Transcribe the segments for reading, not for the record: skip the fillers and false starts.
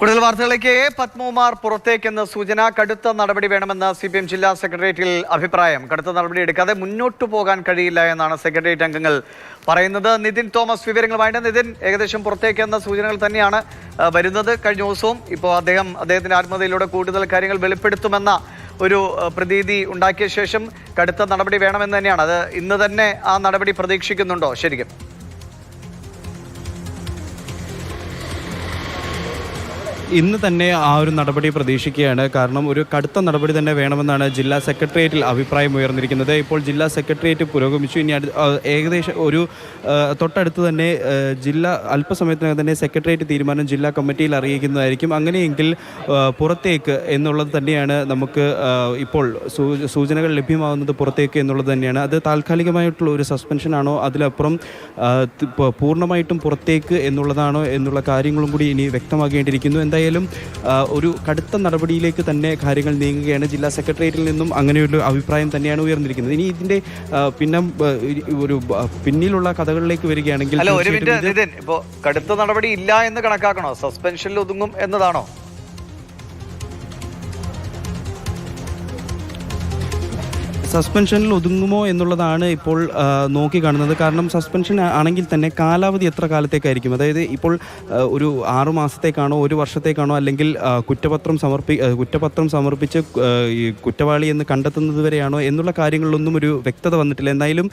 കൂടുതൽ വാർത്തകളിലേക്ക്. പത്മകുമാർ പുറത്തേക്കെന്ന സൂചന. കടുത്ത നടപടി വേണമെന്ന് CPM ജില്ലാ സെക്രട്ടേറിയറ്റിൽ അഭിപ്രായം. കടുത്ത നടപടി എടുക്കാതെ മുന്നോട്ടു പോകാൻ കഴിയില്ല എന്നാണ് സെക്രട്ടേറിയറ്റ് അംഗങ്ങൾ പറയുന്നത്. നിതിൻ തോമസ് വിവരങ്ങളുമായിട്ട്. നിതിൻ, ഏകദേശം പുറത്തേക്കെന്ന സൂചനകൾ തന്നെയാണ് വരുന്നത്. കഴിഞ്ഞ ദിവസവും ഇപ്പോൾ അദ്ദേഹത്തിന്റെ ആത്മകഥയിലൂടെ കൂടുതൽ കാര്യങ്ങൾ വെളിപ്പെടുത്തുമെന്ന ഒരു പ്രതീതി ഉണ്ടാക്കിയ ശേഷം കടുത്ത നടപടി വേണമെന്ന് തന്നെയാണ്. അത് ഇന്ന് തന്നെ ആ നടപടി പ്രതീക്ഷിക്കുന്നുണ്ടോ ശരിക്കും? ഇന്ന് തന്നെ ആ ഒരു നടപടി പ്രതീക്ഷിക്കുകയാണ്. കാരണം ഒരു കടുത്ത നടപടി തന്നെ വേണമെന്നാണ് ജില്ലാ സെക്രട്ടേറിയറ്റിൽ അഭിപ്രായം ഉയർന്നിരിക്കുന്നത്. ഇപ്പോൾ ജില്ലാ സെക്രട്ടേറിയറ്റ് പുരോഗമിച്ചു. ഇനി ഏകദേശം ഒരു തൊട്ടടുത്ത് തന്നെ അല്പസമയത്തിനകം തന്നെ സെക്രട്ടേറിയറ്റ് തീരുമാനം ജില്ലാ കമ്മിറ്റിയിൽ അറിയിക്കുന്നതായിരിക്കും. അങ്ങനെയെങ്കിൽ പുറത്തേക്ക് എന്നുള്ളത് തന്നെയാണ് നമുക്ക് ഇപ്പോൾ സൂചനകൾ ലഭ്യമാകുന്നത്. പുറത്തേക്ക് എന്നുള്ളത് തന്നെയാണ്. അത് താൽക്കാലികമായിട്ടുള്ള ഒരു സസ്പെൻഷനാണോ, അതിലപ്പുറം പൂർണ്ണമായിട്ടും പുറത്തേക്ക് എന്നുള്ളതാണോ എന്നുള്ള കാര്യങ്ങളും കൂടി ഇനി വ്യക്തമാകേണ്ടിയിരിക്കുന്നു. എന്തായാലും ഒരു കടുത്ത നടപടിയിലേക്ക് തന്നെ കാര്യങ്ങൾ നീങ്ങുകയാണ്. ജില്ലാ സെക്രട്ടേറിയറ്റിൽ നിന്നും അങ്ങനെയൊരു അഭിപ്രായം തന്നെയാണ് ഉയർന്നിരിക്കുന്നത്. ഇനി ഇതിന്റെ ഒരു പിന്നിലുള്ള കഥകളിലേക്ക് വരികയാണെങ്കിൽ, ഇപ്പോൾ കടുത്ത നടപടി ഇല്ല എന്ന് കണക്കാക്കണോ? സസ്പെൻഷനിൽ ഒതുങ്ങും എന്നതാണോ? സസ്പെൻഷനിൽ ഒതുങ്ങുമോ എന്നുള്ളതാണ് ഇപ്പോൾ നോക്കിക്കാണുന്നത്. കാരണം സസ്പെൻഷൻ ആണെങ്കിൽ തന്നെ കാലാവധി എത്ര കാലത്തേക്കായിരിക്കും? അതായത് ഇപ്പോൾ ഒരു 6 മാസത്തേക്കാണോ, 1 വർഷത്തേക്കാണോ, അല്ലെങ്കിൽ കുറ്റപത്രം സമർപ്പിച്ച് ഈ കുറ്റവാളി എന്ന് കണ്ടെത്തുന്നത് വരെയാണോ എന്നുള്ള കാര്യങ്ങളിലൊന്നും ഒരു വ്യക്തത വന്നിട്ടില്ല. എന്തായാലും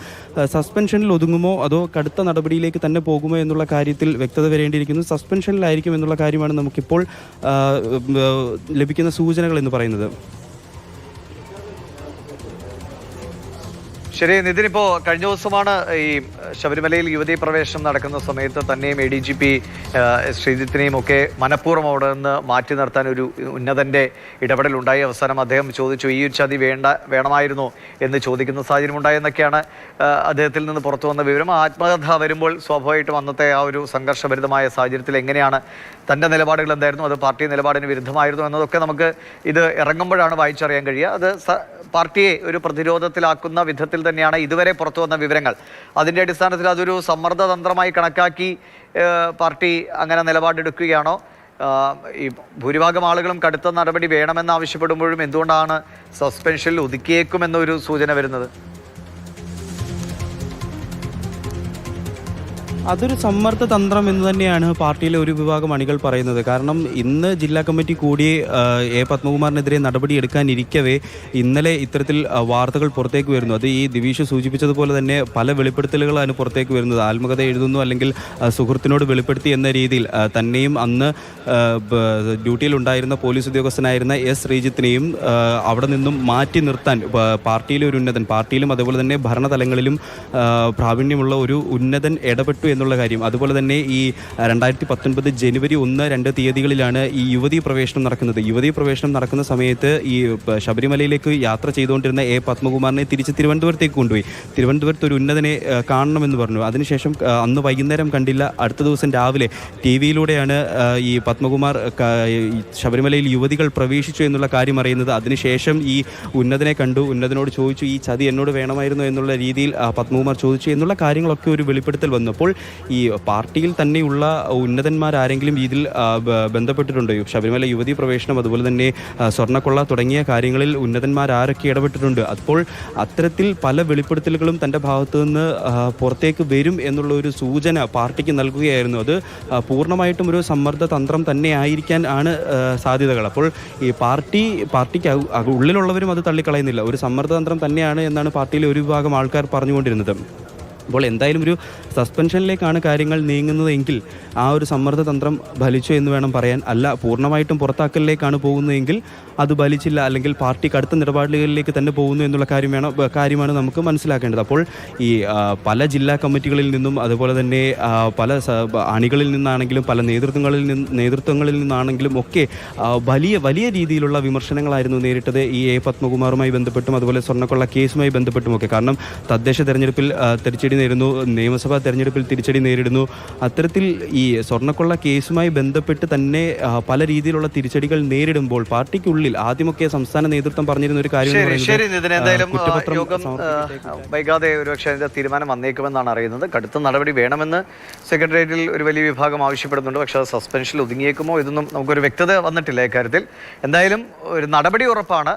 സസ്പെൻഷനിൽ ഒതുങ്ങുമോ അതോ കടുത്ത നടപടിയിലേക്ക് തന്നെ പോകുമോ എന്നുള്ള കാര്യത്തിൽ വ്യക്തത വരേണ്ടിയിരിക്കുന്നു. സസ്പെൻഷനിലായിരിക്കും എന്നുള്ള കാര്യമാണ് നമുക്കിപ്പോൾ ലഭിക്കുന്ന സൂചനകൾ എന്ന് പറയുന്നത്. ശരി നിതിൻ, ഇപ്പോൾ കഴിഞ്ഞ ദിവസമാണ് ഈ ശബരിമലയിൽ യുവതീ പ്രവേശനം നടക്കുന്ന സമയത്ത് തന്നെയും ADGP ശ്രീജിത്തിനെയും ഒക്കെ മനഃപൂർവ്വം അവിടെ നിന്ന് മാറ്റി നിർത്താൻ ഒരു ഉന്നതന്റെ ഇടപെടലുണ്ടായി. അവസാനം അദ്ദേഹം ചോദിച്ചു, ഈ ചതി വേണമായിരുന്നോ എന്ന് ചോദിക്കുന്ന സാഹചര്യം ഉണ്ടായെന്നൊക്കെയാണ് അദ്ദേഹത്തിൽ നിന്ന് പുറത്തു വന്ന വിവരം. ആത്മകഥ വരുമ്പോൾ സ്വാഭാവികമായിട്ടും അന്നത്തെ ആ ഒരു സംഘർഷഭരിതമായ സാഹചര്യത്തിൽ എങ്ങനെയാണ് തൻ്റെ നിലപാടുകൾ എന്തായിരുന്നു, അത് പാർട്ടി നിലപാടിന് വിരുദ്ധമായിരുന്നു എന്നതൊക്കെ നമുക്ക് ഇത് ഇറങ്ങുമ്പോഴാണ് വായിച്ചറിയാൻ കഴിയുക. അത് പാർട്ടിയെ ഒരു പ്രതിരോധത്തിലാക്കുന്ന വിധത്തിൽ തന്നെയാണ് ഇതുവരെ പുറത്തു വന്ന വിവരങ്ങൾ. അതിൻ്റെ അടിസ്ഥാനത്തിൽ അതൊരു സമ്മർദ്ദതന്ത്രമായി കണക്കാക്കി പാർട്ടി അങ്ങനെ നിലപാടെടുക്കുകയാണോ? ഈ ഭൂരിഭാഗം ആളുകളും കടുത്ത നടപടി വേണമെന്ന് ആവശ്യപ്പെടുമ്പോഴും എന്തുകൊണ്ടാണ് സസ്പെൻഷനിൽ ഒതുക്കിയേക്കുമെന്നൊരു സൂചന വരുന്നത്? അതൊരു സമ്മർദ്ദ തന്ത്രം എന്ന് തന്നെയാണ് പാർട്ടിയിലെ ഒരു വിഭാഗം അണികൾ പറയുന്നത്. കാരണം ഇന്ന് ജില്ലാ കമ്മിറ്റി കൂടി പത്മകുമാറിനെതിരെ നടപടി എടുക്കാനിരിക്കവേ ഇന്നലെ ഇത്തരത്തിൽ വാർത്തകൾ പുറത്തേക്ക് വരുന്നു. അത് ഈ ദിവിഷ് സൂചിപ്പിച്ചതുപോലെ തന്നെ പല വെളിപ്പെടുത്തലുകളാണ് പുറത്തേക്ക് വരുന്നത്. ആത്മകഥ എഴുതുന്നു, അല്ലെങ്കിൽ സുഹൃത്തിനോട് വെളിപ്പെടുത്തി എന്ന രീതിയിൽ തന്നെയും അന്ന് ഡ്യൂട്ടിയിലുണ്ടായിരുന്ന പോലീസ് ഉദ്യോഗസ്ഥനായിരുന്ന S. ശ്രീജിത്തിനെയും അവിടെ നിന്നും മാറ്റി നിർത്താൻ പാർട്ടിയിലെ ഒരു ഉന്നതൻ, പാർട്ടിയിലും അതുപോലെ തന്നെ ഭരണതലങ്ങളിലും പ്രാവീണ്യമുള്ള ഒരു ഉന്നതൻ ഇടപെട്ടു എന്നുള്ള കാര്യം. അതുപോലെ തന്നെ ഈ 2019 ജനുവരി 1-2 തീയതികളിലാണ് ഈ യുവതീ പ്രവേശനം നടക്കുന്നത്. യുവതീ പ്രവേശനം നടക്കുന്ന സമയത്ത് ഈ ശബരിമലയിലേക്ക് യാത്ര ചെയ്തുകൊണ്ടിരുന്ന പത്മകുമാറിനെ തിരിച്ച് തിരുവനന്തപുരത്തേക്ക് കൊണ്ടുപോയി. തിരുവനന്തപുരത്ത് ഒരു ഉന്നതനെ കാണണമെന്ന് പറഞ്ഞു. അതിനുശേഷം അന്ന് വൈകുന്നേരം കണ്ടില്ല. അടുത്ത ദിവസം രാവിലെ TV-യിലൂടെയാണ് ഈ പത്മകുമാർ ശബരിമലയിൽ യുവതികൾ പ്രവേശിച്ചു എന്നുള്ള കാര്യം അറിയുന്നത്. അതിനുശേഷം ഈ ഉന്നതനെ കണ്ടു, ഉന്നതനോട് ചോദിച്ചു, ഈ ചതി എന്നോട് വേണമായിരുന്നു എന്നുള്ള രീതിയിൽ പത്മകുമാർ ചോദിച്ചു എന്നുള്ള കാര്യങ്ങളൊക്കെ ഒരു വെളിപ്പെടുത്തൽ വന്നപ്പോൾ ഈ പാർട്ടിയിൽ തന്നെയുള്ള ഉന്നതന്മാരാരെങ്കിലും ഇതിൽ ബന്ധപ്പെട്ടിട്ടുണ്ടോ? ശബരിമല യുവതീ പ്രവേശനം, അതുപോലെ തന്നെ സ്വർണ്ണക്കൊള്ള തുടങ്ങിയ കാര്യങ്ങളിൽ ഉന്നതന്മാരാരൊക്കെ ഇടപെട്ടിട്ടുണ്ട്? അപ്പോൾ അത്തരത്തിൽ പല വെളിപ്പെടുത്തലുകളും തൻ്റെ ഭാഗത്തു നിന്ന് പുറത്തേക്ക് വരും എന്നുള്ള ഒരു സൂചന പാർട്ടിക്ക് നൽകുകയായിരുന്നു. അത് പൂർണ്ണമായിട്ടും ഒരു സമ്മർദ്ദ തന്ത്രം തന്നെ ആയിരിക്കാൻ ആണ് സാധ്യതകൾ. അപ്പോൾ ഈ പാർട്ടിക്ക് ഉള്ളിലുള്ളവരും അത് തള്ളിക്കളയുന്നില്ല. ഒരു സമ്മർദ്ദതന്ത്രം തന്നെയാണ് എന്നാണ് പാർട്ടിയിലെ ഒരു വിഭാഗം ആൾക്കാർ പറഞ്ഞുകൊണ്ടിരുന്നത്. അപ്പോൾ എന്തായാലും ഒരു സസ്പെൻഷനിലേക്കാണ് കാര്യങ്ങൾ നീങ്ങുന്നതെങ്കിൽ ആ ഒരു സമ്മർദ്ദതന്ത്രം ഫലിച്ചു എന്ന് വേണം പറയാൻ. അല്ല പൂർണ്ണമായിട്ടും പുറത്താക്കലിലേക്കാണ് പോകുന്നതെങ്കിൽ അത് ഫലിച്ചില്ല, അല്ലെങ്കിൽ പാർട്ടി കടുത്ത നിലപാടുകളിലേക്ക് തന്നെ പോകുന്നു എന്നുള്ള കാര്യമാണ് നമുക്ക് മനസ്സിലാക്കേണ്ടത്. അപ്പോൾ ഈ പല ജില്ലാ കമ്മിറ്റികളിൽ നിന്നും അതുപോലെ തന്നെ പല അണികളിൽ നിന്നാണെങ്കിലും പല നേതൃത്വങ്ങളിൽ നിന്നാണെങ്കിലും ഒക്കെ വലിയ രീതിയിലുള്ള വിമർശനങ്ങളായിരുന്നു നേരിട്ടത് ഈ പത്മകുമാറുമായി ബന്ധപ്പെട്ടും അതുപോലെ സ്വർണ്ണക്കൊള്ള കേസുമായി ബന്ധപ്പെട്ടുമൊക്കെ. കാരണം തദ്ദേശ തെരഞ്ഞെടുപ്പിൽ തിരിച്ചടി നേരിടുന്നു, നിയമസഭാ തെരഞ്ഞെടുപ്പിൽ തിരിച്ചടി നേരിടുന്നു. അത്തരത്തിൽ ഈ സ്വർണ്ണക്കൊള്ള കേസുമായി ബന്ധപ്പെട്ട് തന്നെ പല രീതിയിലുള്ള തിരിച്ചടികൾ നേരിടുമ്പോൾ പാർട്ടിക്കുള്ളിൽ ആദ്യമൊക്കെ സംസ്ഥാന നേതൃത്വം പറഞ്ഞിരുന്ന ഒരു കാര്യം എന്ന് ശരി ഇതിന് എന്തായാലും കുറ്റപത്രം യോഗം വൈകാതെ ഒരുപക്ഷെ അതിന്റെ തീരുമാനം വന്നേക്കുമെന്നാണ് അറിയുന്നത്. കടുത്ത നടപടി വേണമെന്ന് സെക്രട്ടേറിയറ്റിൽ ഒരു വലിയ വിഭാഗം ആവശ്യപ്പെടുന്നുണ്ട്. പക്ഷേ അത് സസ്പെൻഷനിൽ ഒതുങ്ങിയേക്കുമോ ഇതൊന്നും നമുക്കൊരു വ്യക്തത വന്നിട്ടില്ല ഇക്കാര്യത്തിൽ. എന്തായാലും ഒരു നടപടി ഉറപ്പാണ്.